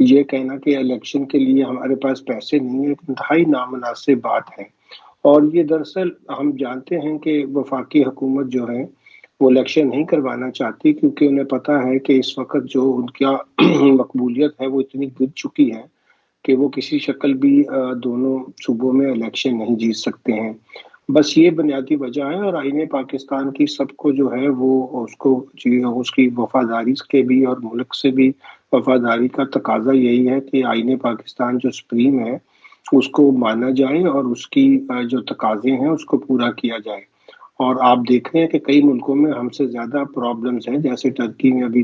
یہ کہنا کہ الیکشن کے لیے ہمارے پاس پیسے نہیں ہیں ایک انتہائی نامناسب بات ہے۔ اور یہ دراصل ہم جانتے ہیں کہ وفاقی حکومت جو ہے وہ الیکشن نہیں کروانا چاہتی، کیونکہ انہیں پتہ ہے کہ اس وقت جو ان کا مقبولیت ہے وہ اتنی گر چکی ہے کہ وہ کسی شکل بھی دونوں صوبوں میں الیکشن نہیں جیت سکتے ہیں۔ بس یہ بنیادی وجہ ہے، اور آئین پاکستان کی سب کو جو ہے وہ اس کی وفاداری کے بھی اور ملک سے بھی وفاداری کا تقاضا یہی ہے کہ آئین پاکستان جو سپریم ہے اس کو مانا جائے اور اس کی جو تقاضے ہیں اس کو پورا کیا جائے۔ اور آپ دیکھ رہے ہیں کہ کئی ملکوں میں ہم سے زیادہ پرابلمز ہیں، جیسے ٹرکی میں ابھی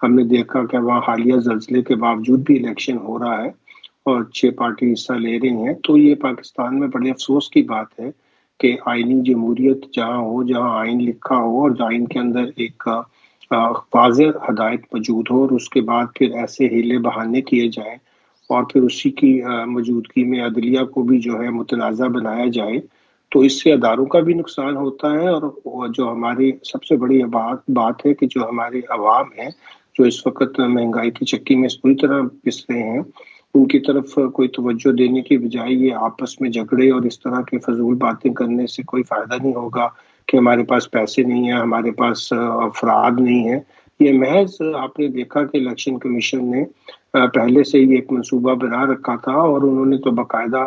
ہم نے دیکھا کہ وہاں حالیہ زلزلے کے باوجود بھی الیکشن ہو رہا ہے اور 6 پارٹی حصہ لے رہی ہیں۔ تو یہ پاکستان میں بڑے افسوس کی بات ہے کہ آئینی جمہوریت جہاں ہو، جہاں آئین لکھا ہو اور آئین کے اندر ایک واضح ہدایت موجود ہو، اور اس کے بعد پھر ایسے ہیلے بہانے کیے جائیں اور پھر اسی کی موجودگی میں عدلیہ کو بھی جو ہے متنازع بنایا جائے، تو اس سے اداروں کا بھی نقصان ہوتا ہے۔ اور جو ہماری سب سے بڑی بات ہے کہ جو ہمارے عوام ہیں جو اس وقت مہنگائی کی چکی میں پوری طرح پس رہے ہیں، ان کی طرف کوئی توجہ دینے کی بجائے یہ آپس میں جھگڑے اور اس طرح کے فضول باتیں کرنے سے کوئی فائدہ نہیں ہوگا کہ ہمارے پاس پیسے نہیں ہیں، ہمارے پاس افراد نہیں ہیں۔ یہ محض آپ نے دیکھا کہ الیکشن کمیشن نے پہلے سے ہی ایک منصوبہ بنا رکھا تھا، اور انہوں نے تو باقاعدہ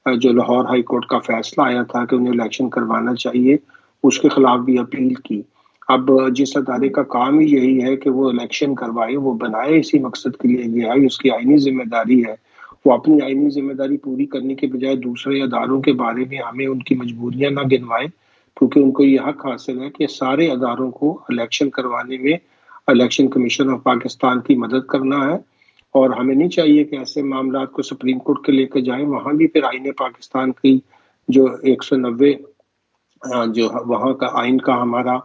جو لاہور ہائی کورٹ کا فیصلہ آیا تھا کہ انہیں الیکشن کروانا چاہیے، اس کے خلاف بھی اپیل کی۔ اب جس ادارے کا کام ہی یہی ہے کہ وہ الیکشن کروائے، وہ بنائے اسی مقصد کے لیے گیا ہے، اس کی آئینی ذمہ داری ہے، وہ اپنی آئینی ذمہ داری پوری کرنے کے بجائے دوسرے اداروں کے بارے میں ہمیں ان کی مجبوریاں نہ گنوائے، کیونکہ ان کو یہ حق حاصل ہے کہ سارے اداروں کو الیکشن کروانے میں الیکشن کمیشن آف پاکستان کی مدد کرنا ہے۔ اور ہمیں نہیں چاہیے کہ ایسے معاملات کو سپریم کورٹ کے لے کے جائیں، وہاں بھی پھر آئین پاکستان کی جو 190 جو وہاں کا آئین کا ہمارا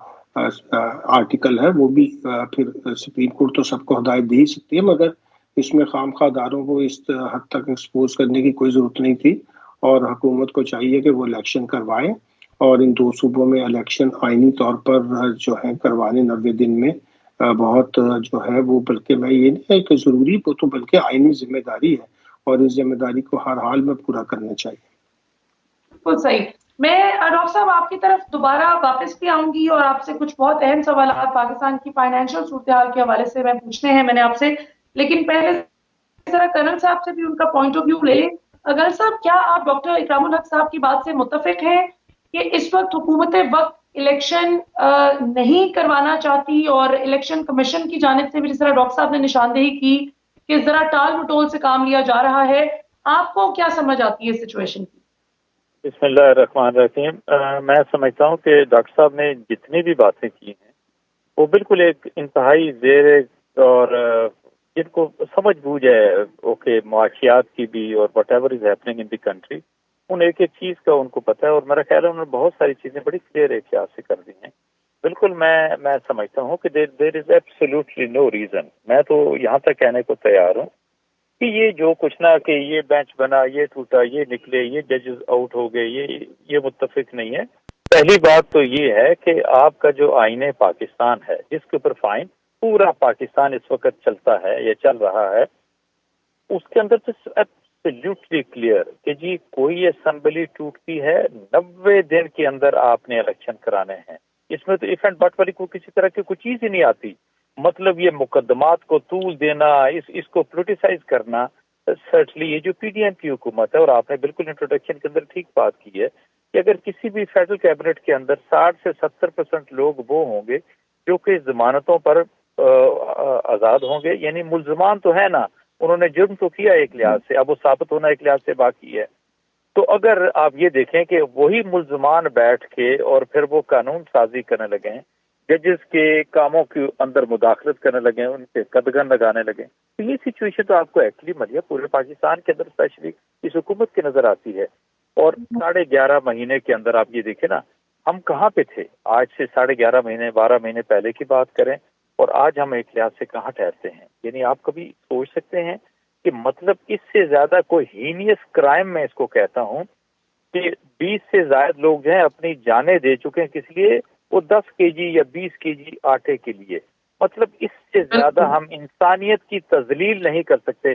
آرٹیکل ہے وہ بھی پھر سپریم کورٹ تو سب کو ہدایت دے ہی سکتی ہے، مگر اس میں خام خواہ اداروں کو اس حد تک ایکسپوز کرنے کی کوئی ضرورت نہیں تھی، اور حکومت کو چاہیے کہ وہ الیکشن کروائے اور ان دو صوبوں میں الیکشن آئینی طور پر جو ہے کروانے 90 دن میں بہت جو ہے وہ، بلکہ میں یہ نہیں ہے کہ ضروری وہ تو بلکہ آئینی ذمہ داری ہے، اور اس ذمہ داری کو ہر حال میں پورا کرنا چاہیے۔ بالکل صحیح۔ میں ڈاکٹر صاحب آپ کی طرف دوبارہ واپس بھی آؤں گی اور آپ سے کچھ بہت اہم سوالات پاکستان کی فائنینشیل صورتحال کے حوالے سے میں پوچھنے ہیں میں نے آپ سے، لیکن پہلے ذرا کرنل صاحب سے بھی ان کا پوائنٹ آف ویو لے لیں۔ کرنل صاحب، کیا آپ ڈاکٹر اکرام الحق صاحب کی بات سے متفق ہیں کہ اس وقت حکومت وقت الیکشن نہیں کروانا چاہتی، اور الیکشن کمیشن کی جانب سے بھی جس طرح ڈاکٹر صاحب نے نشاندہی کی کہ ذرا ٹال مٹول سے کام لیا جا رہا ہے، آپ کو کیا سمجھ آتی ہے اس سچویشن کی؟ بسم اللہ الرحمن الرحیم۔ میں سمجھتا ہوں کہ ڈاکٹر صاحب نے جتنی بھی باتیں کی ہیں وہ بالکل ایک انتہائی زیر اور جن کو سمجھ بوجھ ہے اوکے معاشیات کی بھی اور whatever is happening in the country, ان ایک ایک چیز کا ان کو پتہ ہے، اور میرا خیال ہے انہوں نے بہت ساری چیزیں بڑی کلیئر احتیاط سے کر دی ہیں۔ بالکل میں سمجھتا ہوں کہ دیر از ایبسولوٹلی نو ریزن، میں تو یہاں تک کہنے کو تیار ہوں کہ یہ جو کچھ نہ کہ یہ بینچ بنا، یہ ٹوٹا، یہ نکلے، یہ ججز آؤٹ ہو گئے، یہ متفق نہیں ہے۔ پہلی بات تو یہ ہے کہ آپ کا جو آئین پاکستان ہے جس کے اوپر فائن پورا پاکستان اس وقت چلتا ہے یا چل رہا ہے، اس کے اندر تو ایبسلیوٹلی کلیئر کہ جی کوئی اسمبلی ٹوٹتی ہے 90 دن کے اندر آپ نے الیکشن کرانے ہیں۔ اس میں تو ایف اینڈ بٹ والی کوئی کسی طرح کی کوئی چیز ہی نہیں آتی۔ مطلب یہ مقدمات کو طول دینا، اس کو پولیٹیسائز کرنا، سرٹلی یہ جو پی ڈی ایم کی حکومت ہے، اور آپ نے بالکل انٹروڈکشن کے اندر ٹھیک بات کی ہے کہ اگر کسی بھی فیڈرل کیبنٹ کے اندر 60 سے 70% لوگ وہ ہوں گے جو کہ ضمانتوں پر آزاد ہوں گے، یعنی ملزمان تو ہے نا، انہوں نے جرم تو کیا ایک لحاظ سے، اب وہ ثابت ہونا ایک لحاظ سے باقی ہے، تو اگر آپ یہ دیکھیں کہ وہی ملزمان بیٹھ کے اور پھر وہ قانون سازی کرنے لگے ہیں، ججز کے کاموں کے اندر مداخلت کرنے لگے ہیں، ان کے قدغن لگانے لگے، تو یہ سچویشن تو آپ کو ایکچولی ملیے پورے پاکستان کے اندر اسپیشلی اس حکومت کی نظر آتی ہے۔ اور 11.5 مہینے کے اندر آپ یہ دیکھیں نا، ہم کہاں پہ تھے آج سے 11.5 مہینے 12 مہینے پہلے کی بات کریں، اور آج ہم ایک لحاظ سے کہاں ٹھہرتے ہیں۔ یعنی آپ کبھی سوچ سکتے ہیں کہ مطلب اس سے زیادہ کوئی ہینیس کرائم میں اس کو کہتا ہوں کہ 20 سے زائد لوگ جو ہیں اپنی جانیں دے چکے ہیں، کس لیے؟ وہ 10 کے جی یا 20 کے جی آٹے کے لیے۔ مطلب اس سے زیادہ ہم انسانیت کی تذلیل نہیں کر سکتے۔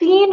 3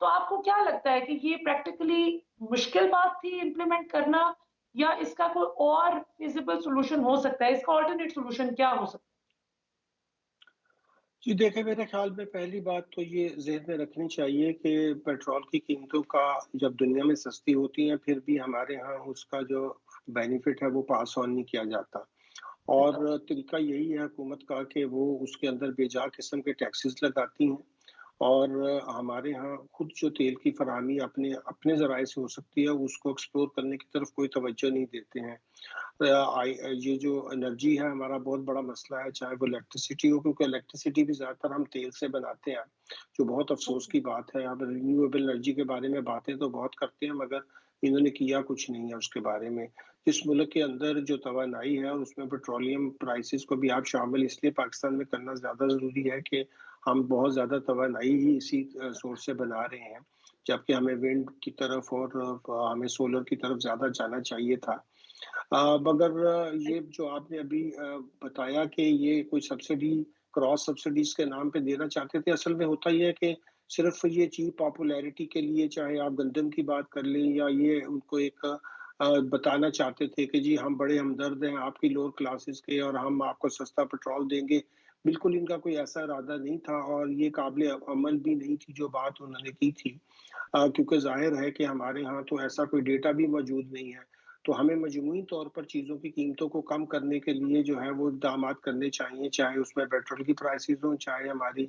تو آپ کو کیا لگتا ہے کہ یہ پریکٹیکلی مشکل بات تھی امپلیمنٹ کرنا، یا اس کا کوئی اور فیزیبل سولوشن ہو سکتا ہے؟ اس کا آلٹرنیٹ سولوشن کیا ہو سکتا ہے؟ جی دیکھیں، میرے خیال میں پہلی بات تو یہ ذہن میں رکھنی چاہیے کہ پیٹرول کی قیمتوں کا جب دنیا میں سستی ہوتی ہیں پھر بھی ہمارے ہاں اس کا جو بینیفٹ ہے وہ پاس آن نہیں کیا جاتا، اور طریقہ یہی ہے حکومت کا کہ وہ اس کے اندر بے جا قسم کے ٹیکسز لگاتی ہیں، اور ہمارے ہاں خود جو تیل کی فراہمی اپنے ذرائع سے ہو سکتی ہے اس کو ایکسپلور کرنے کی طرف کوئی توجہ نہیں دیتے ہیں۔ یہ جو انرجی ہے ہمارا بہت بڑا مسئلہ ہے، چاہے وہ الیکٹریسٹی ہو، کیونکہ الیکٹریسٹی بھی زیادہ تر ہم تیل سے بناتے ہیں، جو بہت افسوس کی بات ہے۔ اب رینیویبل انرجی کے بارے میں باتیں تو بہت کرتے ہیں مگر انہوں نے کیا کچھ نہیں ہے اس کے بارے میں۔ اس ملک کے اندر جو توانائی ہے اور اس میں پیٹرولیم پرائسز کو بھی آپ شامل اس لیے پاکستان میں کرنا زیادہ ضروری ہے کہ ہم بہت زیادہ توانائی ہی اسی سورس سے بنا رہے ہیں، جبکہ ہمیں ونڈ کی طرف اور ہمیں سولر کی طرف زیادہ جانا چاہیے تھا۔ مگر یہ جو آپ نے ابھی بتایا کہ یہ کوئی سبسڈی کراس سبسڈیز کے نام پہ دینا چاہتے تھے، اصل میں ہوتا یہ ہے کہ صرف یہ چیپ پاپولیرٹی کے لیے، چاہے آپ گندم کی بات کر لیں یا یہ ان کو ایک بتانا چاہتے تھے کہ جی ہم بڑے ہمدرد ہیں آپ کی لوور کلاسز کے اور ہم آپ کو سستا پیٹرول دیں گے۔ بالکل ان کا کوئی ایسا ارادہ نہیں تھا اور یہ قابل عمل بھی نہیں تھی جو بات انہوں نے کی تھی، کیونکہ ظاہر ہے کہ ہمارے ہاں تو ایسا کوئی ڈیٹا بھی موجود نہیں ہے۔ تو ہمیں مجموعی طور پر چیزوں کی قیمتوں کو کم کرنے کے لیے جو ہے وہ اقدامات کرنے چاہیے، چاہے اس میں پیٹرول کی پرائسز ہوں، چاہے ہماری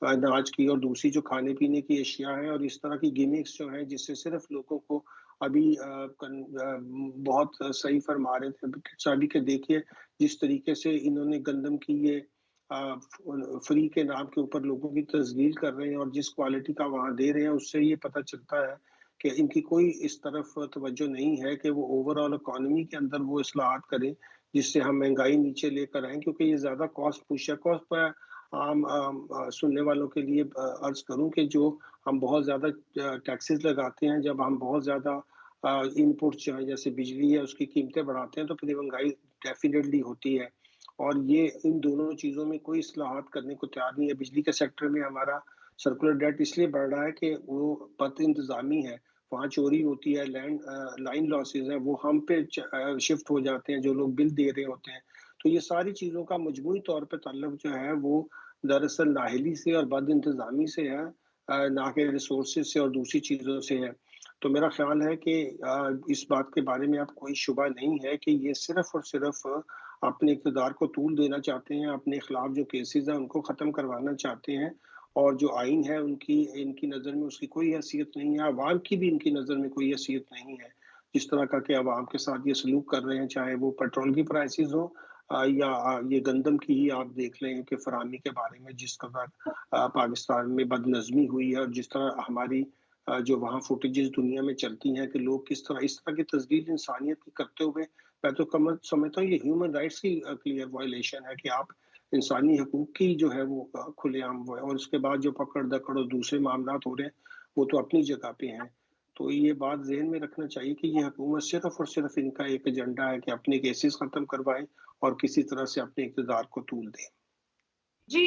اناج کی اور دوسری جو کھانے پینے کی اشیاء ہیں، اور اس طرح کی گیمکس جو ہیں جس سے صرف لوگوں کو ابھی بہت صحیح فرما رہے تھے چابی کے، دیکھیے جس طریقے سے انہوں نے گندم کی یہ فری کے نام کے اوپر لوگوں کی تسجیل کر رہے ہیں اور جس کوالٹی کا وہاں دے رہے ہیں، اس سے یہ پتہ چلتا ہے کہ ان کی کوئی اس طرف توجہ نہیں ہے کہ وہ اوور آل اکانومی کے اندر وہ اصلاحات کریں جس سے ہم مہنگائی نیچے لے کر آئیں، کیونکہ یہ زیادہ کاسٹ پوش ہے۔ کاسٹ پر عام سننے والوں کے لیے عرض کروں کہ جو ہم بہت زیادہ ٹیکسز لگاتے ہیں، جب ہم بہت زیادہ ان پٹس جو ہیں جیسے بجلی ہے اس کی قیمتیں بڑھاتے ہیں تو پھر مہنگائی ڈیفینیٹلی ہوتی ہے، اور یہ ان دونوں چیزوں میں کوئی اصلاحات کرنے کو تیار نہیں ہے۔ بجلی کے سیکٹر میں ہمارا سرکولر ڈیٹ اس لیے بڑھ رہا ہے کہ وہ بد انتظامی ہے، وہاں چوری ہوتی ہے، لائن لاسز ہیں وہ ہم پہ شفٹ ہو جاتے ہیں جو لوگ بل دے رہے ہوتے ہیں۔ تو یہ ساری چیزوں کا مجموعی طور پہ تعلق جو ہے وہ دراصل نااہلی سے اور بد انتظامی سے ہے، نہ کہ ریسورسز سے اور دوسری چیزوں سے ہے۔ تو میرا خیال ہے کہ اس بات کے بارے میں اب کوئی شبہ نہیں ہے کہ یہ صرف اور صرف اپنے اقتدار کو طول دینا چاہتے ہیں، اپنے خلاف جو کیسز ہیں ان کو ختم کروانا چاہتے ہیں، اور جو آئین ہے ان کی نظر میں اس کی کوئی حیثیت نہیں ہے، عوام کی بھی ان کی نظر میں کوئی حیثیت نہیں ہے۔ جس طرح کا کہ عوام کے ساتھ یہ سلوک کر رہے ہیں، چاہے وہ پیٹرول کی پرائسز ہو یا یہ گندم کی ہی آپ دیکھ لیں کہ فراہمی کے بارے میں جس قدر پاکستان میں بد نظمی ہوئی ہے، اور جس طرح ہماری جو وہاں فوٹیجز دنیا میں چلتی ہیں کہ لوگ کس طرح اس طرح کی تسلیل انسانیت کی کرتے ہوئے، میں تو سمجھتا ہوں یہ ہیومن رائٹس کی کلیئر وائلیشن ہے کہ آپ انسانی حقوق کی جو ہے وہ کھلے عام وہ ہے، اور اس کے بعد جو پکڑ دکڑ اور دوسرے معاملات ہو رہے ہیں وہ تو اپنی جگہ پہ ہیں۔ تو یہ بات ذہن میں رکھنا چاہیے کہ یہ حکومت صرف اور صرف ان کا ایک ایجنڈا ہے کہ اپنے کیسز ختم کروائیں اور کسی طرح سے اپنے اقتدار کو طول دیں۔ جی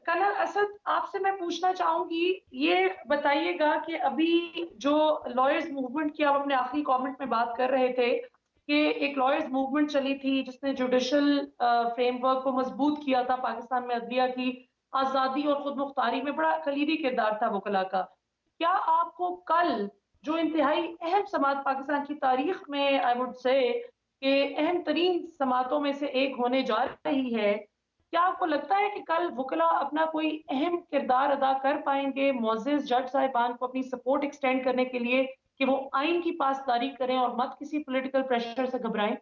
کنال اسد، آپ سے میں پوچھنا چاہوں گی، یہ بتائیے گا کہ ابھی جو لائرز موومنٹ کی آپ اپنے آخری کامنٹ میں بات کر رہے تھے کہ ایک لائرز موومنٹ چلی تھی جس نے جوڈیشل فریم ورک کو مضبوط کیا تھا، پاکستان میں عدلیہ کی آزادی اور خود مختاری میں بڑا کلیدی کردار تھا وکلا کا، کیا آپ کو کل جو انتہائی اہم سماعت پاکستان کی تاریخ میں آئی وڈ سے کہ اہم ترین سماعتوں میں سے ایک ہونے جا رہی ہے، کیا آپ کو لگتا ہے کہ کل وکلا اپنا کوئی اہم کردار ادا کر پائیں گے معزز جج صاحبان کو اپنی سپورٹ ایکسٹینڈ کرنے کے لیے کہ وہ آئین کی پاسداری کریں اور مت کسی پولیٹیکل پریشر سے گھبرائیں؟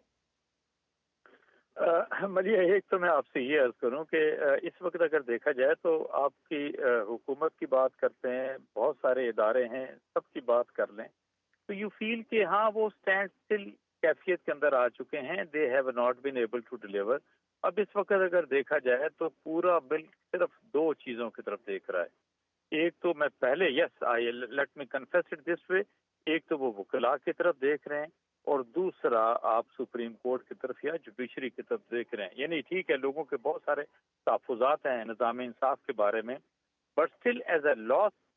مجھے ایک تو میں آپ سے یہ عرض کروں کہ اس وقت اگر دیکھا جائے تو آپ کی حکومت کی بات کرتے ہیں، بہت سارے ادارے ہیں، سب کی بات کر لیں تو یو فیل کہ ہاں وہ اسٹینڈ اسٹل کیفیت کے اندر آ چکے ہیں، they have not been able to deliver. اب اس وقت اگر دیکھا جائے تو پورا بل صرف دو چیزوں کی طرف دیکھ رہا ہے، ایک تو میں پہلے yes I let me confess it this way, ایک تو وہ وکلاء کی طرف دیکھ رہے ہیں اور دوسرا آپ سپریم کورٹ کی طرف یا جوڈیشری کی طرف دیکھ رہے ہیں۔ یعنی ٹھیک ہے لوگوں کے بہت سارے تحفظات ہیں نظام انصاف کے بارے میں، بٹ اسٹل ایز اے لا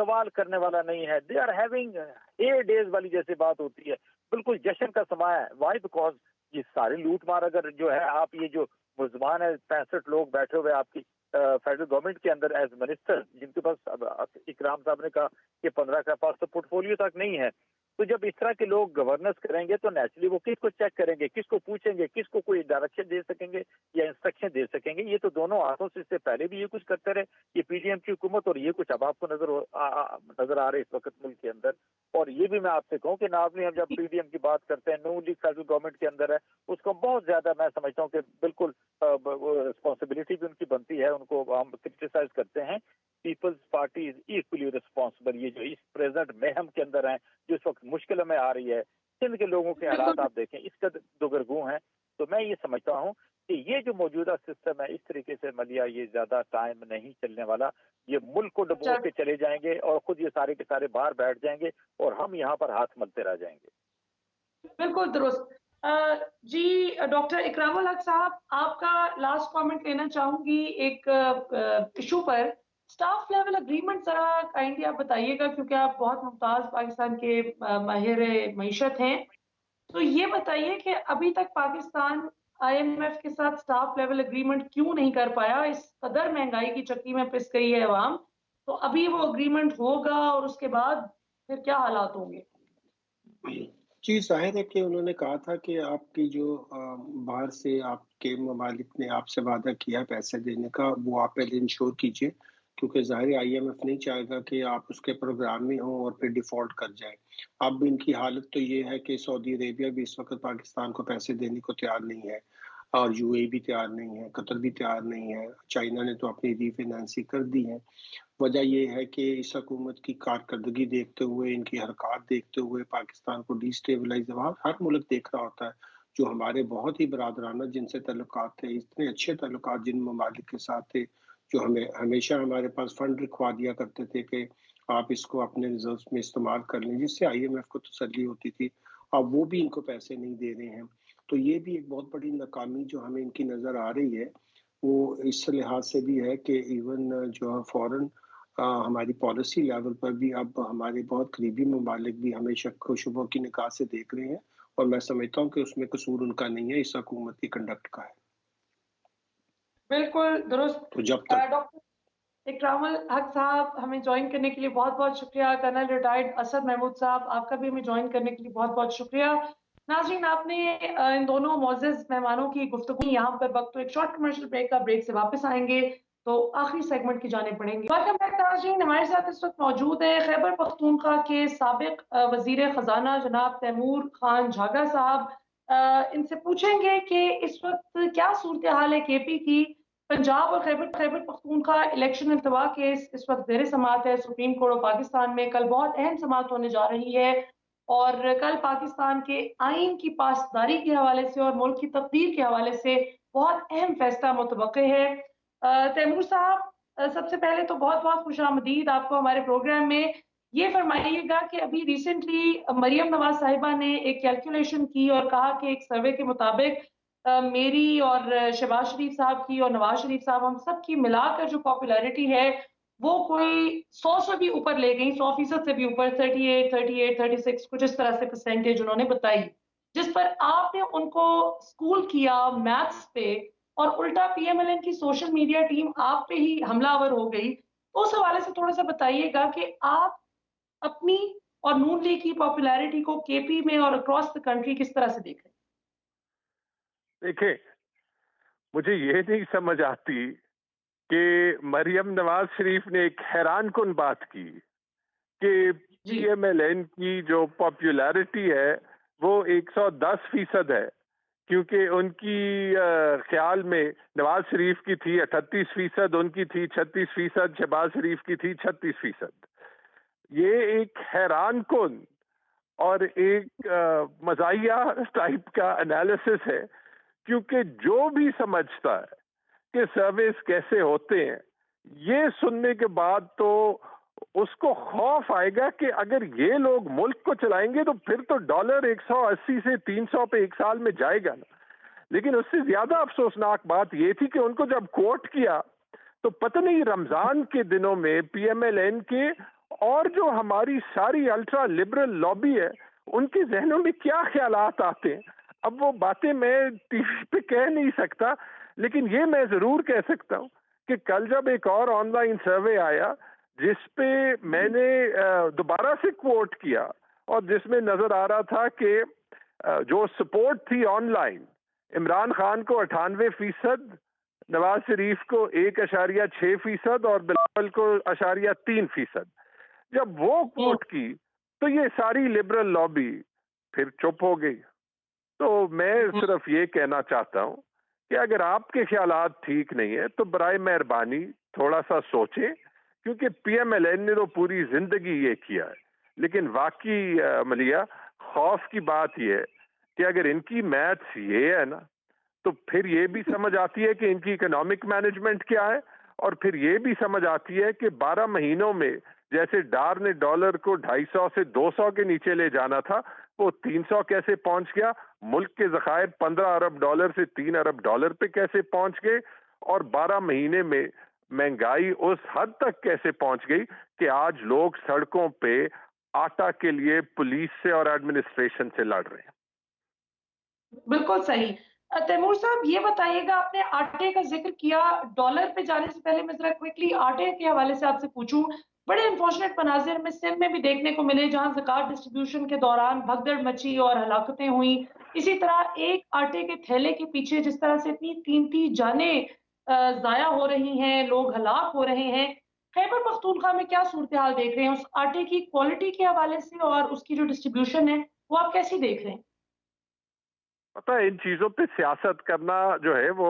سوال کرنے والا نہیں ہے. دے آر ہیونگ 8 days والی جیسے بات ہوتی ہے, بالکل جشن کا سماں ہے. وائی؟ بیکاز یہ سارے لوٹ مار اگر جو ہے آپ یہ جو ملزمان ہے 65 لوگ بیٹھے ہوئے آپ کی فیڈرل گورنمنٹ کے اندر ایز منسٹر, جن کے پاس اکرام صاحب نے کہا کہ 15 کے پاس تو پورٹ فولیو تک نہیں ہے, تو جب اس طرح کے لوگ گورننس کریں گے تو نیچرلی وہ کس کو چیک کریں گے, کس کو پوچھیں گے, کس کو کوئی ڈائریکشن دے سکیں گے یا انسٹرکشن دے سکیں گے. یہ تو دونوں ہاتھوں سے اس سے پہلے بھی یہ کچھ کرتے رہے یہ پی ڈی ایم کی حکومت, اور یہ کچھ اب آپ کو نظر آ رہے اس وقت ملک کے اندر. اور یہ بھی میں آپ سے کہوں کہ ناظرین ہم جب پی ڈی ایم کی بات کرتے ہیں, نون لیگ فیڈرل گورنمنٹ کے اندر ہے, اس کو بہت زیادہ میں سمجھتا ہوں کہ بالکل رسپانسبلٹی بھی ان کی بنتی ہے, ان کو ہم کرٹیسائز کرتے ہیں. Peoples Party is equally responsible. یہ جو اس پریزنٹ مہم کے اندر ہیں, جو اس وقت مشکل میں آ رہی ہے, سندھ کے لوگوں کے حالات آپ دیکھیں اس کا دگرگوں ہیں. تو میں یہ سمجھتا ہوں کہ یہ جو موجودہ سسٹم ہے اس طریقے سے ملیا یہ زیادہ ٹائم نہیں چلنے والا. یہ ملک کو ڈبو کے چلے جائیں گے اور خود یہ سارے کے سارے باہر بیٹھ جائیں گے اور ہم یہاں پر ہاتھ ملتے رہ جائیں گے. بالکل درست. جی ڈاکٹر اکرام الحق صاحب, آپ کا لاسٹ کامنٹ لینا چاہوں گی ایک ایشو پر. اسٹاف لیول اگریمنٹ ذرا کائنڈلی آپ بتائیے گا, کیونکہ آپ بہت ممتاز پاکستان کے ماہر معیشت ہیں. تو یہ بتائیے کہ ابھی تک پاکستان آئی ایم ایف کے ساتھ اسٹاف لیول اگریمنٹ کیوں نہیں کر پایا؟ اس قدر مہنگائی کی چکی میں پس گئی ہے عوام, تو ابھی وہ اگریمنٹ ہوگا اور اس کے بعد پھر کیا حالات ہوں گے؟ جی ظاہر ہے کہ انہوں نے کہا تھا کہ آپ کی جو باہر سے آپ کے ممالک نے آپ سے وعدہ کیا پیسے دینے کا, وہ آپ پہلے انشور کیجئے, کیونکہ ظاہر آئی ایم ایف نہیں چاہے گا کہ آپ اس کے پروگرام میں ہوں اور پھر ڈیفالٹ کر جائیں. اب بھی ان کی حالت تو یہ ہے کہ سعودی عربیہ بھی اس وقت پاکستان کو پیسے دینے کو تیار نہیں ہے, اور یو اے بھی تیار نہیں ہے, قطر بھی تیار نہیں ہے, چائنا نے تو اپنی ری فائنانسنگ کر دی ہے. وجہ یہ ہے کہ اس حکومت کی کارکردگی دیکھتے ہوئے, ان کی حرکات دیکھتے ہوئے پاکستان کو ڈی سٹیبلائز ہر ملک دیکھ رہا ہوتا ہے. جو ہمارے بہت ہی برادرانہ جن سے تعلقات تھے, اتنے اچھے تعلقات جن ممالک کے ساتھ تھے, جو ہمیں ہمیشہ ہمارے پاس فنڈ رکھوا دیا کرتے تھے کہ آپ اس کو اپنے ریزروز میں استعمال کر لیں, جس سے آئی ایم ایف کو تسلی ہوتی تھی, اب وہ بھی ان کو پیسے نہیں دے رہے ہیں. تو یہ بھی ایک بہت بڑی ناکامی جو ہمیں ان کی نظر آ رہی ہے. وہ اس لحاظ سے بھی ہے کہ ایون جو فورن ہماری پالیسی لیول پر بھی اب ہمارے بہت قریبی ممالک بھی ہمیں شک و شبہ کی نگاہ سے دیکھ رہے ہیں, اور میں سمجھتا ہوں کہ اس میں قصور ان کا نہیں ہے, اس حکومت کی کنڈکٹ کا ہے. بالکل درست. تو جب تک ڈاکٹر اکرام الحق صاحب ہمیں جوائن کرنے کے لیے بہت بہت شکریہ. کرنل ریٹائرڈ اسد محمود صاحب, آپ کا بھی ہمیں جوائن کرنے کے لیے بہت بہت شکریہ. ناظرین, آپ نے ان دونوں معزز مہمانوں کی گفتگو یہاں پر وقت, تو ایک شارٹ کمرشل بریک کا, بریک سے واپس آئیں گے تو آخری سیگمنٹ کی جانب پڑیں گے. ویلکم بیک ناظرین, ہمارے ساتھ اس وقت موجود ہیں خیبر پختونخوا کے سابق وزیر خزانہ جناب تیمور خان جھاگا صاحب. ان سے پوچھیں گے کہ اس وقت کیا صورتحال ہے کے پی کی. پنجاب اور خیبر پختونخوا الیکشن التوا کیس اس وقت زیر سماعت ہے سپریم کورٹ آف پاکستان میں. کل بہت اہم سماعت ہونے جا رہی ہے, اور کل پاکستان کے آئین کی پاسداری کے حوالے سے اور ملک کی تقدیر کے حوالے سے بہت اہم فیصلہ متوقع ہے. تیمور صاحب, سب سے پہلے تو بہت بہت خوش آمدید آپ کو ہمارے پروگرام میں. یہ فرمائیے گا کہ ابھی ریسنٹلی مریم نواز صاحبہ نے ایک کیلکولیشن کی اور کہا کہ ایک سروے کے مطابق میری اور شہباز شریف صاحب کی اور نواز شریف صاحب, ہم سب کی ملا کر جو پاپولیرٹی ہے وہ کوئی 100 سے بھی اوپر لے گئی, 100% سے بھی اوپر, 38, 36 کچھ اس طرح سے پرسنٹیج انہوں نے بتائی, جس پر آپ نے ان کو اسکول کیا میتھس پہ, اور الٹا پی ایم ایل این کی سوشل میڈیا ٹیم آپ پہ ہی حملہ آور ہو گئی. تو اس حوالے سے تھوڑا سا بتائیے گا کہ آپ اپنی اور نون لیگ کی پاپولیرٹی کو کے پی میں اور اکراس دا کنٹری کس طرح سے دیکھ رہے ہیں؟ دیکھیں, مجھے یہ نہیں سمجھ آتی کہ مریم نواز شریف نے ایک حیران کن بات کی کہ پی ایم ایل این کی جو پاپولیرٹی ہے وہ 110% ہے, کیونکہ ان کی خیال میں نواز شریف کی تھی 38%, ان کی تھی 36%, شہباز شریف کی تھی 36%. یہ ایک حیران کن اور ایک مزاحیہ ٹائپ کا انالیسس ہے, کیونکہ جو بھی سمجھتا ہے کہ سروس کیسے ہوتے ہیں, یہ سننے کے بعد تو اس کو خوف آئے گا کہ اگر یہ لوگ ملک کو چلائیں گے تو پھر تو ڈالر 180 سے 300 پہ ایک سال میں جائے گا نا. لیکن اس سے زیادہ افسوسناک بات یہ تھی کہ ان کو جب کوٹ کیا تو پتہ نہیں رمضان کے دنوں میں پی ایم ایل این کے اور جو ہماری ساری الٹرا لبرل لابی ہے ان کے ذہنوں میں کیا خیالات آتے ہیں. اب وہ باتیں میں ٹی وی پہ کہہ نہیں سکتا، لیکن یہ میں ضرور کہہ سکتا ہوں کہ کل جب ایک اور آن لائن سروے آیا جس پہ میں نے دوبارہ سے کوٹ کیا اور جس میں نظر آ رہا تھا کہ جو سپورٹ تھی آن لائن، عمران خان کو 98%، نواز شریف کو 1.6% اور بلاول کو 3%. جب وہ کوٹ کی تو یہ ساری لبرل لابی پھر چپ ہو گئی. تو میں صرف یہ کہنا چاہتا ہوں کہ اگر آپ کے خیالات ٹھیک نہیں ہیں تو برائے مہربانی تھوڑا سا سوچیں، کیونکہ پی ایم ایل این نے تو پوری زندگی یہ کیا ہے. لیکن واقعی ملیہ خوف کی بات یہ ہے کہ اگر ان کی میتھس یہ ہے نا تو پھر یہ بھی سمجھ آتی ہے کہ ان کی اکنامک مینجمنٹ کیا ہے، اور پھر یہ بھی سمجھ آتی ہے کہ 12 مہینوں میں جیسے ڈار نے ڈالر کو 250 سے 200 کے نیچے لے جانا تھا وہ 300 کیسے پہنچ گیا، ملک کے ذخائر 15 ارب ڈالر سے 3 ارب ڈالر پہ کیسے پہنچ گئے، اور 12 مہینے میں مہنگائی اس حد تک کیسے پہنچ گئی کہ آج لوگ سڑکوں پہ آٹا کے لیے پولیس سے اور ایڈمنسٹریشن سے لڑ رہے ہیں. بالکل صحیح. تیمور صاحب یہ بتائیے گا، آپ نے آٹے کا ذکر کیا، ڈالر پہ جانے سے پہلے میں ذرا کوئکلی آٹے کے حوالے سے آپ سے پوچھوں. بڑے انفارچونیٹ مناظر میں سندھ میں بھی دیکھنے کو ملے جہاں زکوٰۃ ڈسٹریبیوشن کے دوران بھگدڑ مچی اور ہلاکتیں ہوئیں. اسی طرح ایک آٹے کے تھیلے کے پیچھے جس طرح سے اتنی قیمتی جانیں ضائع ہو رہی ہیں، لوگ ہلاک ہو رہے ہیں. خیبر پختونخوا میں کیا صورتحال دیکھ رہے ہیں اس آٹے کی کوالٹی کے حوالے سے اور اس کی جو ڈسٹریبیوشن ہے وہ آپ کیسی دیکھ رہے ہیں؟ پتہ ہے ان چیزوں پہ سیاست کرنا جو ہے وہ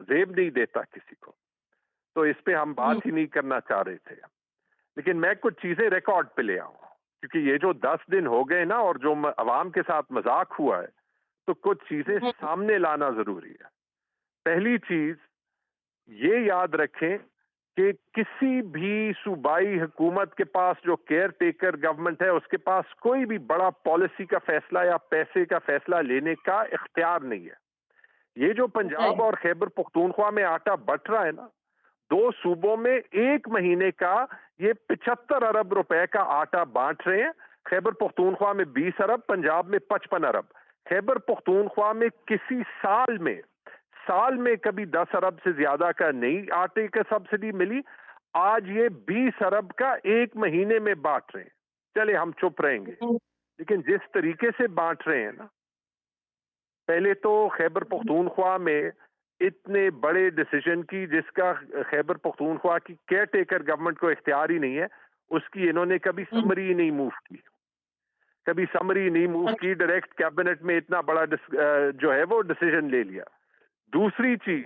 زیب نہیں دیتا کسی کو، تو اس پہ ہم بات ہی نہیں کرنا چاہ رہے تھے. لیکن میں کچھ چیزیں ریکارڈ پہ لے آؤں، کیونکہ یہ جو 10 دن ہو گئے نا اور جو عوام کے ساتھ مذاق ہوا ہے تو کچھ چیزیں سامنے لانا ضروری ہے. پہلی چیز یہ یاد رکھیں کہ کسی بھی صوبائی حکومت کے پاس جو کیئر ٹیکر گورنمنٹ ہے اس کے پاس کوئی بھی بڑا پالیسی کا فیصلہ یا پیسے کا فیصلہ لینے کا اختیار نہیں ہے. یہ جو پنجاب اور خیبر پختونخوا میں آٹا بٹ رہا ہے نا، 2 صوبوں میں ایک مہینے کا یہ 75 ارب روپے کا آٹا بانٹ رہے ہیں. خیبر پختونخوا میں 20 ارب، پنجاب میں 55 ارب. خیبر پختونخوا میں کسی سال میں کبھی 10 ارب سے زیادہ کا نہیں آٹے کا سبسڈی ملی. آج یہ 20 ارب کا ایک مہینے میں بانٹ رہے ہیں. چلے ہم چپ رہیں گے، لیکن جس طریقے سے بانٹ رہے ہیں نا، پہلے تو خیبر پختونخوا میں اتنے بڑے ڈیسیجن کی جس کا خیبر پختونخوا کی کیئر ٹیکر گورنمنٹ کو اختیار ہی نہیں ہے، اس کی انہوں نے کبھی سمری نہیں موو کی، ڈائریکٹ کیبنٹ میں اتنا بڑا جو ہے وہ ڈیسیجن لے لیا. دوسری چیز،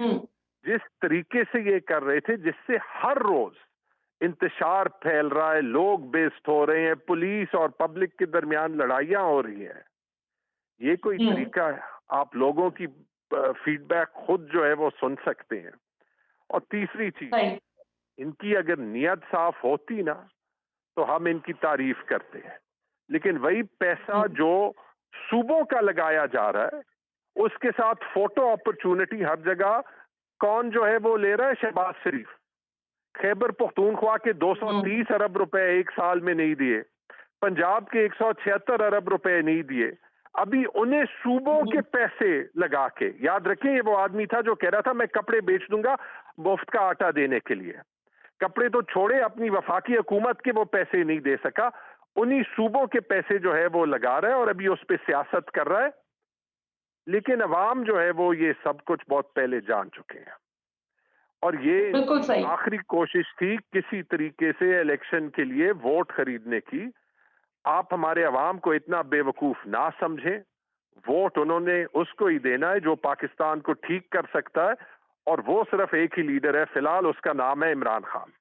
جس طریقے سے یہ کر رہے تھے جس سے ہر روز انتشار پھیل رہا ہے، لوگ بیست ہو رہے ہیں، پولیس اور پبلک کے درمیان لڑائیاں ہو رہی ہیں، یہ کوئی طریقہ ہے؟ آپ لوگوں کی فیڈ بیک خود جو ہے وہ سن سکتے ہیں. اور تیسری چیز، ان کی اگر نیت صاف ہوتی نا تو ہم ان کی تعریف کرتے ہیں، لیکن وہی پیسہ جو صوبوں کا لگایا جا رہا ہے اس کے ساتھ فوٹو اپرچونٹی ہر جگہ کون جو ہے وہ لے رہا ہے؟ شہباز شریف. خیبر پختونخوا کے 230 ارب روپے ایک سال میں نہیں دیے، پنجاب کے 176 ارب روپے نہیں دیے. ابھی انہیں صوبوں کے پیسے لگا کے، یاد رکھیں یہ وہ آدمی تھا جو کہہ رہا تھا میں کپڑے بیچ دوں گا مفت کا آٹا دینے کے لیے. کپڑے تو چھوڑے، اپنی وفاقی حکومت کے وہ پیسے نہیں دے سکا، انہی صوبوں کے پیسے جو ہے وہ لگا رہا ہے اور ابھی اس پہ سیاست کر رہا ہے. لیکن عوام جو ہے وہ یہ سب کچھ بہت پہلے جان چکے ہیں، اور یہ آخری کوشش تھی کسی طریقے سے الیکشن کے لیے ووٹ خریدنے کی. آپ ہمارے عوام کو اتنا بے وقوف نہ سمجھیں. ووٹ انہوں نے اس کو ہی دینا ہے جو پاکستان کو ٹھیک کر سکتا ہے، اور وہ صرف ایک ہی لیڈر ہے فی الحال، اس کا نام ہے عمران خان.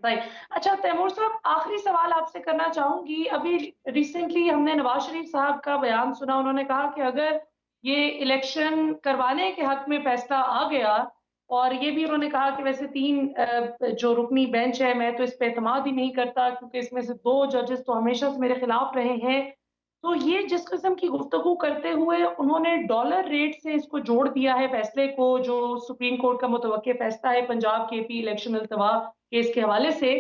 اچھا تیمور صاحب، آخری سوال آپ سے کرنا چاہوں گی. ابھی ریسنٹلی ہم نے نواز شریف صاحب کا بیان سنا، انہوں نے کہا کہ اگر یہ الیکشن کروانے کے حق میں فیصلہ آ گیا، اور یہ بھی انہوں نے کہا کہ ویسے 3 جو رکنی بینچ ہے میں تو اس پہ اعتماد ہی نہیں کرتا کیونکہ اس میں سے 2 ججز تو ہمیشہ سے میرے خلاف رہے ہیں. تو یہ جس قسم کی گفتگو کرتے ہوئے انہوں نے ڈالر ریٹ سے اس کو جوڑ دیا ہے فیصلے کو، جو سپریم کورٹ کا متوقع فیصلہ ہے پنجاب کے پی الیکشن التوا کیس کے حوالے سے.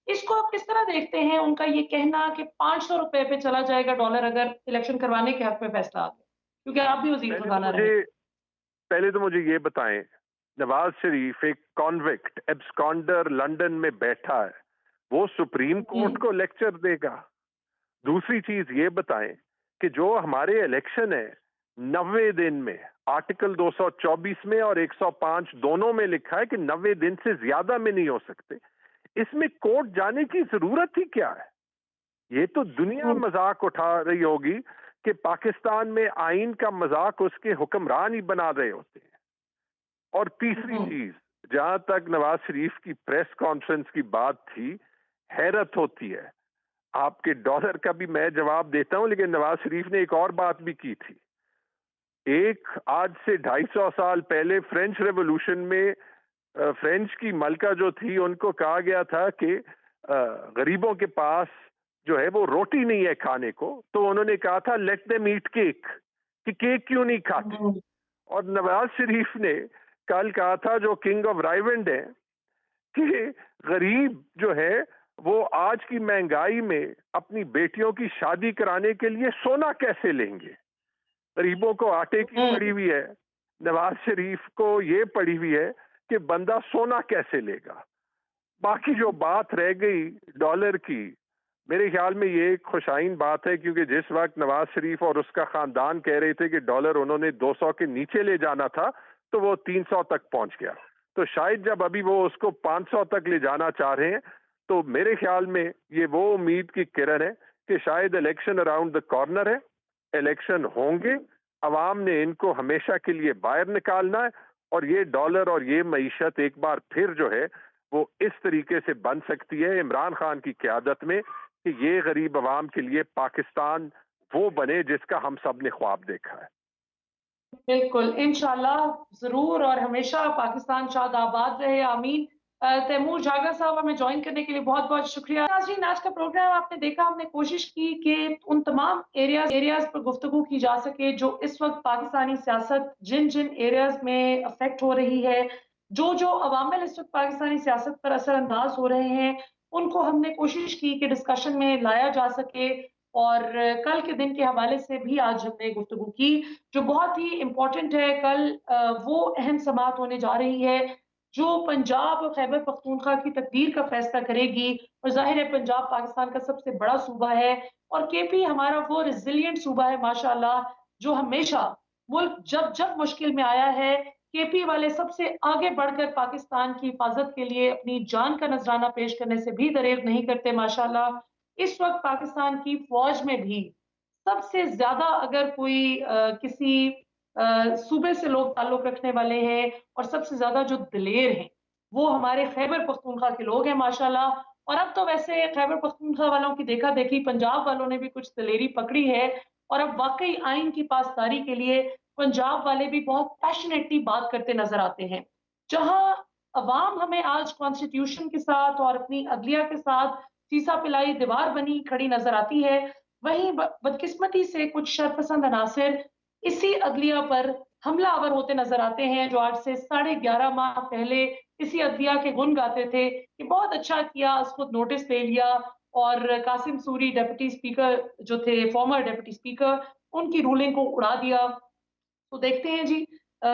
اس کو آپ کس طرح دیکھتے ہیں، ان کا یہ کہنا کہ 500 روپے پہ چلا جائے گا ڈالر اگر الیکشن کروانے کے حق میں فیصلہ آ گیا، کیونکہ آپ بھی وزیر خزانہ رہے؟ پہلے تو مجھے یہ بتائیں، نواز شریف ایک کانوکٹ ایبسکانڈر لنڈن میں بیٹھا ہے، وہ سپریم کورٹ کو لیکچر دے گا؟ دوسری چیز یہ بتائیں کہ جو ہمارے الیکشن ہے 90 دن میں، آرٹیکل 224 میں اور 105 دونوں میں لکھا ہے کہ 90 دن سے زیادہ میں نہیں ہو سکتے، اس میں کورٹ جانے کی ضرورت ہی کیا ہے؟ یہ تو دنیا مذاق اٹھا رہی ہوگی کہ پاکستان میں آئین کا مذاق اس کے حکمران ہی بنا رہے ہوتے ہیں۔ اور تیسری چیز، جہاں تک نواز شریف کی پریس کانفرنس کی بات تھی، حیرت ہوتی ہے۔ آپ کے ڈالر کا بھی میں جواب دیتا ہوں، لیکن نواز شریف نے ایک اور بات بھی کی تھی۔ ایک آج سے 250 سال پہلے فرینچ ریولوشن میں فرینچ کی ملکہ جو تھی، ان کو کہا گیا تھا کہ غریبوں کے پاس جو ہے وہ روٹی نہیں ہے کھانے کو، تو انہوں نے کہا تھا لیٹ دیم ایٹ کیک، کہ کیک کیوں نہیں کھاتے؟ اور نواز شریف نے کل کہا تھا، جو کنگ آف رائیونڈ ہے، کہ غریب جو ہے وہ آج کی مہنگائی میں اپنی بیٹیوں کی شادی کرانے کے لیے سونا کیسے لیں گے؟ غریبوں کو آٹے کی پڑی ہوئی ہے، نواز شریف کو یہ پڑی ہوئی ہے کہ بندہ سونا کیسے لے گا۔ باقی جو بات رہ گئی ڈالر کی، میرے خیال میں یہ ایک خوشائن بات ہے، کیونکہ جس وقت نواز شریف اور اس کا خاندان کہہ رہے تھے کہ ڈالر انہوں نے 200 کے نیچے لے جانا تھا، تو وہ 300 تک پہنچ گیا۔ تو شاید جب ابھی وہ اس کو 500 تک لے جانا چاہ رہے ہیں، تو میرے خیال میں یہ وہ امید کی کرن ہے کہ شاید الیکشن اراؤنڈ دا کارنر ہے، الیکشن ہوں گے، عوام نے ان کو ہمیشہ کے لیے باہر نکالنا ہے، اور یہ ڈالر اور یہ معیشت ایک بار پھر جو ہے وہ اس طریقے سے بن سکتی ہے عمران خان کی قیادت میں کہ یہ غریب عوام کے لیے پاکستان وہ بنے جس کا ہم سب نے خواب دیکھا ہے۔ بالکل، انشاءاللہ ضرور، اور ہمیشہ پاکستان شاد آباد رہے، آمین۔ تیمور جاگر صاحب ہمیں جوائن کرنے کے لیے بہت بہت شکریہ۔ ناظرین، آج کا پروگرام آپ نے دیکھا، ہم نے کوشش کی کہ ان تمام ایریاز پر گفتگو کی جا سکے جو اس وقت پاکستانی سیاست جن ایریاز میں افیکٹ ہو رہی ہے، جو عوامل اس وقت پاکستانی سیاست پر اثر انداز ہو رہے ہیں، ان کو ہم نے کوشش کی کہ ڈسکشن میں لایا جا سکے، اور کل کے دن کے حوالے سے بھی آج ہم نے گفتگو کی جو بہت ہی امپورٹنٹ ہے۔ کل وہ اہم سماعت ہونے جا رہی ہے جو پنجاب اور خیبر پختونخوا کی تقدیر کا فیصلہ کرے گی، اور ظاہر ہے پنجاب پاکستان کا سب سے بڑا صوبہ ہے، اور کے پی ہمارا وہ ریزیلینٹ صوبہ ہے ماشاءاللہ، جو ہمیشہ ملک جب مشکل میں آیا ہے، کے پی والے سب سے آگے بڑھ کر پاکستان کی حفاظت کے لیے اپنی جان کا نذرانہ پیش کرنے سے بھی دریغ نہیں کرتے ماشاءاللہ۔ اس وقت پاکستان کی فوج میں بھی سب سے زیادہ اگر کوئی کسی صوبے سے لوگ تعلق رکھنے والے ہیں اور سب سے زیادہ جو دلیر ہیں، وہ ہمارے خیبر پختونخوا کے لوگ ہیں ماشاءاللہ۔ اور اب تو ویسے خیبر پختونخوا والوں کی دیکھا دیکھی پنجاب والوں نے بھی کچھ دلیری پکڑی ہے، اور اب واقعی آئین کی پاسداری کے لیے پنجاب والے بھی بہت پیشنیٹلی بات کرتے نظر آتے ہیں۔ جہاں عوام ہمیں آج کانسٹیٹیوشن کے ساتھ اور اپنی عدلیہ کے ساتھ سیسا پلائی دیوار بنی کھڑی نظر آتی ہے، وہیں بدقسمتی سے کچھ شرپسند عناصر اسی عدلیہ پر حملہ آور ہوتے نظر آتے ہیں، جو آج سے 11.5 ماہ پہلے اسی عدلیہ کے گن گاتے تھے کہ بہت اچھا کیا، اس کو نوٹس لے لیا، اور قاسم سوری ڈیپٹی اسپیکر جو تھے، فارمر ڈیپٹی اسپیکر، ان کی رولنگ کو اڑا دیا۔ تو دیکھتے ہیں جی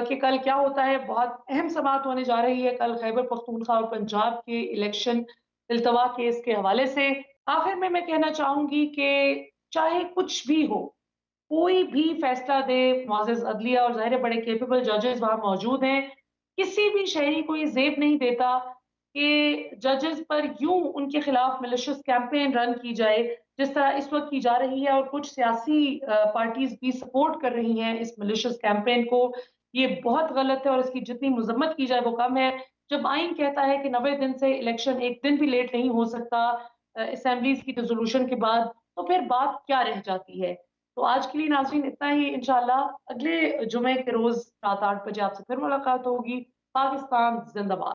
کہ کل کیا ہوتا ہے۔ بہت اہم سماعت ہونے جا رہی ہے کل خیبر پختونخوا اور پنجاب کے الیکشن التوا کیس کے حوالے سے۔ آخر میں کہنا چاہوں گی کہ چاہے کچھ بھی ہو، کوئی بھی فیصلہ دے معزز عدلیہ، اور ظاہر بڑے کیپیبل ججز وہاں موجود ہیں، کسی بھی شہری کو یہ زیب نہیں دیتا کہ ججز پر یوں ان کے خلاف ملیشس کیمپین رن کی جائے جس طرح اس وقت کی جا رہی ہے، اور کچھ سیاسی پارٹیز بھی سپورٹ کر رہی ہیں اس ملیشس کیمپین کو۔ یہ بہت غلط ہے، اور اس کی جتنی مذمت کی جائے وہ کم ہے۔ جب آئین کہتا ہے کہ 90 دن سے الیکشن ایک دن بھی لیٹ نہیں ہو سکتا اسمبلیز کی ریزولوشن کے بعد، تو پھر بات کیا رہ جاتی ہے؟ تو آج کے لیے ناظرین اتنا ہی، انشاءاللہ اگلے جمعے کے روز رات 8 بجے آپ سے پھر ملاقات ہوگی۔ پاکستان زندہ باد۔